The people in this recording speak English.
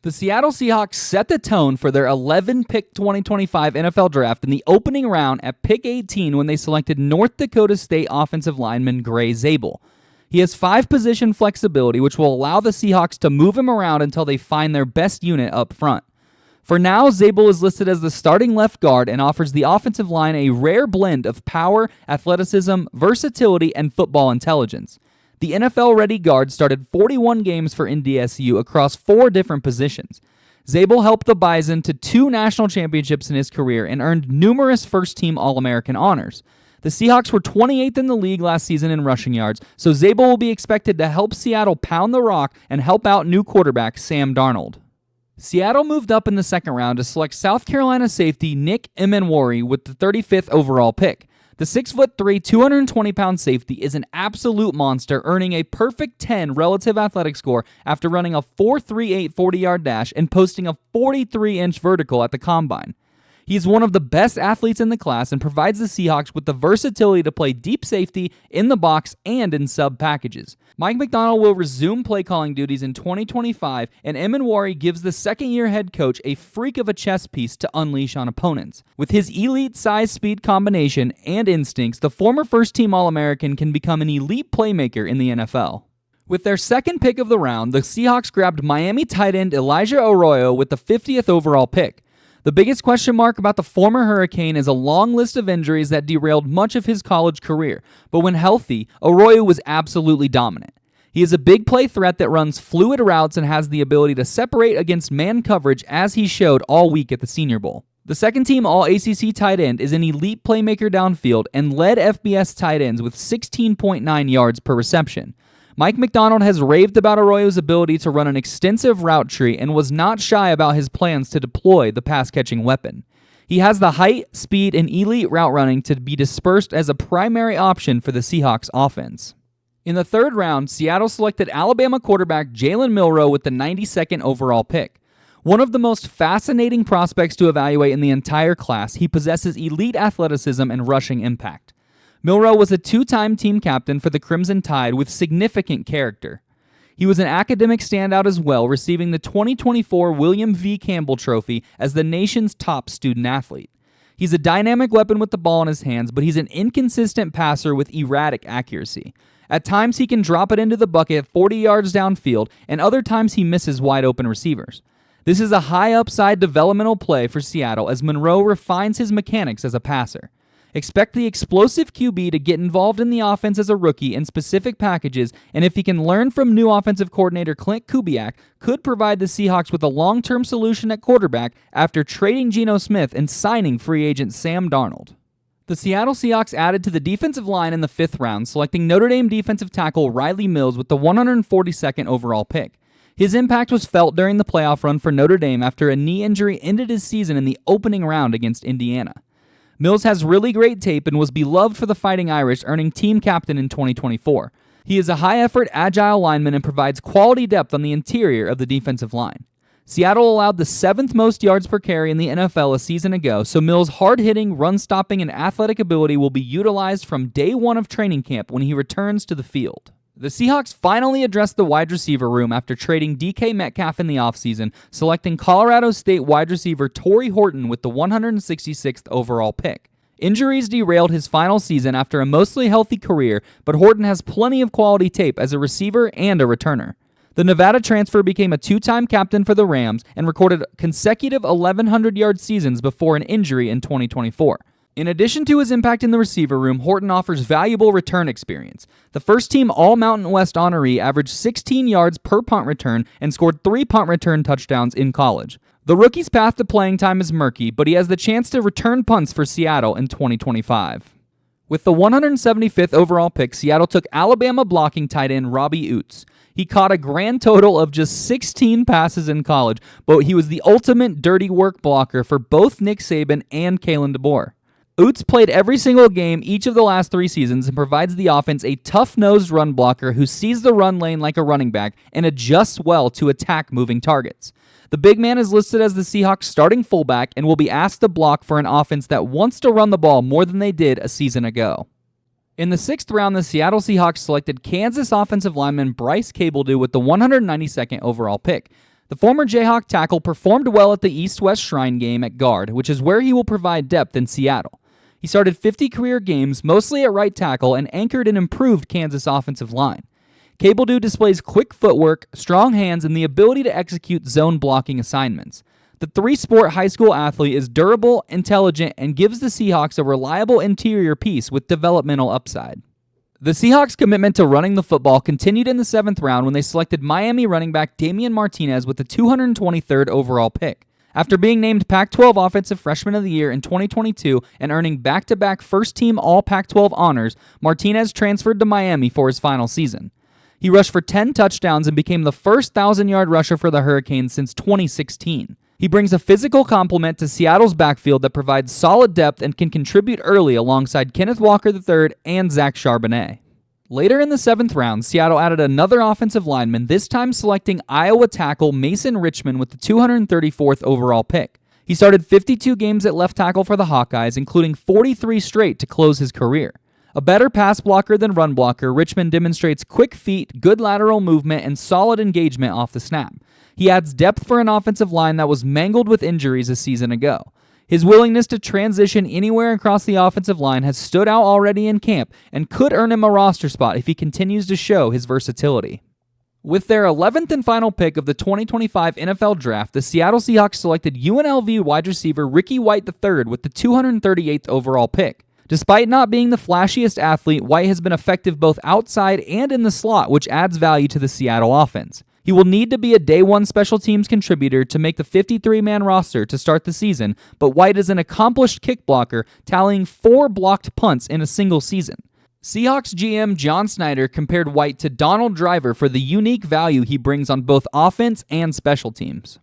The Seattle Seahawks set the tone for their 11-pick 2025 NFL Draft in the opening round at pick 18 when they selected North Dakota State offensive lineman Gray Zabel. He has 5-position flexibility, which will allow the Seahawks to move him around until they find their best unit up front. For now, Zabel is listed as the starting left guard and offers the offensive line a rare blend of power, athleticism, versatility, and football intelligence. The NFL-ready guard started 41 games for NDSU across 4 different positions. Zabel helped the Bison to 2 national championships in his career and earned numerous first-team All-American honors. The Seahawks were 28th in the league last season in rushing yards, so Zabel will be expected to help Seattle pound the rock and help out new quarterback Sam Darnold. Seattle moved up in the second round to select South Carolina safety Nick Emmanwori with the 35th overall pick. The 6'3", 220-pound safety is an absolute monster, earning a perfect 10 relative athletic score after running a 4.38 40-yard dash and posting a 43-inch vertical at the combine. He is one of the best athletes in the class and provides the Seahawks with the versatility to play deep safety, in the box, and in sub packages. Mike Macdonald will resume play calling duties in 2025, and Emmanwori gives the second-year head coach a freak of a chess piece to unleash on opponents. With his elite size-speed combination and instincts, the former first-team All-American can become an elite playmaker in the NFL. With their second pick of the round, the Seahawks grabbed Miami tight end Elijah Arroyo with the 50th overall pick. The biggest question mark about the former Hurricane is a long list of injuries that derailed much of his college career, but when healthy, Arroyo was absolutely dominant. He is a big play threat that runs fluid routes and has the ability to separate against man coverage as he showed all week at the Senior Bowl. The second-team All-ACC tight end is an elite playmaker downfield and led FBS tight ends with 16.9 yards per reception. Mike Macdonald has raved about Arroyo's ability to run an extensive route tree and was not shy about his plans to deploy the pass-catching weapon. He has the height, speed, and elite route running to be dispersed as a primary option for the Seahawks offense. In the third round, Seattle selected Alabama quarterback Jalen MILROE with the 92nd overall pick. One of the most fascinating prospects to evaluate in the entire class, he possesses elite athleticism and rushing impact. MILROE was a 2-time team captain for the Crimson Tide with significant character. He was an academic standout as well, receiving the 2024 William V. Campbell Trophy as the nation's top student athlete. He's a dynamic weapon with the ball in his hands, but he's an inconsistent passer with erratic accuracy. At times he can drop it into the bucket 40 yards downfield, and other times he misses wide open receivers. This is a high upside developmental play for Seattle as Monroe refines his mechanics as a passer. Expect the explosive QB to get involved in the offense as a rookie in specific packages, and if he can learn from new offensive coordinator Clint Kubiak, could provide the Seahawks with a long-term solution at quarterback after trading Geno Smith and signing free agent Sam Darnold. The Seattle Seahawks added to the defensive line in the 5th round, selecting Notre Dame defensive tackle Rylie Mills with the 142nd overall pick. His impact was felt during the playoff run for Notre Dame after a knee injury ended his season in the opening round against Indiana. Mills has really great tape and was beloved for the Fighting Irish, earning team captain in 2024. He is a high-effort, agile lineman and provides quality depth on the interior of the defensive line. Seattle allowed the 7th most yards per carry in the NFL a season ago, so Mills' hard-hitting, run-stopping, and athletic ability will be utilized from day one of training camp when he returns to the field. The Seahawks finally addressed the wide receiver room after trading DK Metcalf in the offseason, selecting Colorado State wide receiver Tory Horton with the 166th overall pick. Injuries derailed his final season after a mostly healthy career, but Horton has plenty of quality tape as a receiver and a returner. The Nevada transfer became a 2-time captain for the Rams and recorded consecutive 1,100-yard seasons before an injury in 2024. In addition to his impact in the receiver room, Horton offers valuable return experience. The first-team All-Mountain West honoree averaged 16 yards per punt return and scored 3 punt return touchdowns in college. The rookie's path to playing time is murky, but he has the chance to return punts for Seattle in 2025. With the 175th overall pick, Seattle took Alabama blocking tight end Robbie Ouzts. He caught a grand total of just 16 passes in college, but he was the ultimate dirty work blocker for both Nick Saban and Kalen DeBoer. Ouzts played every single game each of the last 3 seasons and provides the offense a tough-nosed run blocker who sees the run lane like a running back and adjusts well to attack moving targets. The big man is listed as the Seahawks' starting fullback and will be asked to block for an offense that wants to run the ball more than they did a season ago. In the 6th round, the Seattle Seahawks selected Kansas offensive lineman Bryce Cabeldue with the 192nd overall pick. The The former Jayhawk tackle performed well at the East-West Shrine game at guard, which is where he will provide depth in Seattle. He started 50 career games, mostly at right tackle, and anchored an improved Kansas offensive line. Cabeldue displays quick footwork, strong hands, and the ability to execute zone blocking assignments. The three-sport high school athlete is durable, intelligent, and gives the Seahawks a reliable interior piece with developmental upside. The Seahawks' commitment to running the football continued in the 7th round when they selected Miami running back Damien Martinez with the 223rd overall pick. After being named Pac-12 Offensive Freshman of the Year in 2022 and earning back-to-back first-team All-Pac-12 honors, Martinez transferred to Miami for his final season. He rushed for 10 touchdowns and became the first 1,000-yard rusher for the Hurricanes since 2016. He brings a physical complement to Seattle's backfield that provides solid depth and can contribute early alongside Kenneth Walker III and Zach Charbonnet. Later in the 7th round, Seattle added another offensive lineman, this time selecting Iowa tackle Mason Richman with the 234th overall pick. He started 52 games at left tackle for the Hawkeyes, including 43 straight to close his career. A better pass blocker than run blocker, Richman demonstrates quick feet, good lateral movement, and solid engagement off the snap. He adds depth for an offensive line that was mangled with injuries a season ago. His willingness to transition anywhere across the offensive line has stood out already in camp and could earn him a roster spot if he continues to show his versatility. With their 11th and final pick of the 2025 NFL Draft, the Seattle Seahawks selected UNLV wide receiver Ricky White III with the 238th overall pick. Despite not being the flashiest athlete, White has been effective both outside and in the slot, which adds value to the Seattle offense. He will need to be a day one special teams contributor to make the 53-man roster to start the season, but White is an accomplished kick blocker, tallying 4 blocked punts in a single season. Seahawks GM John Snyder compared White to Donald Driver for the unique value he brings on both offense and special teams.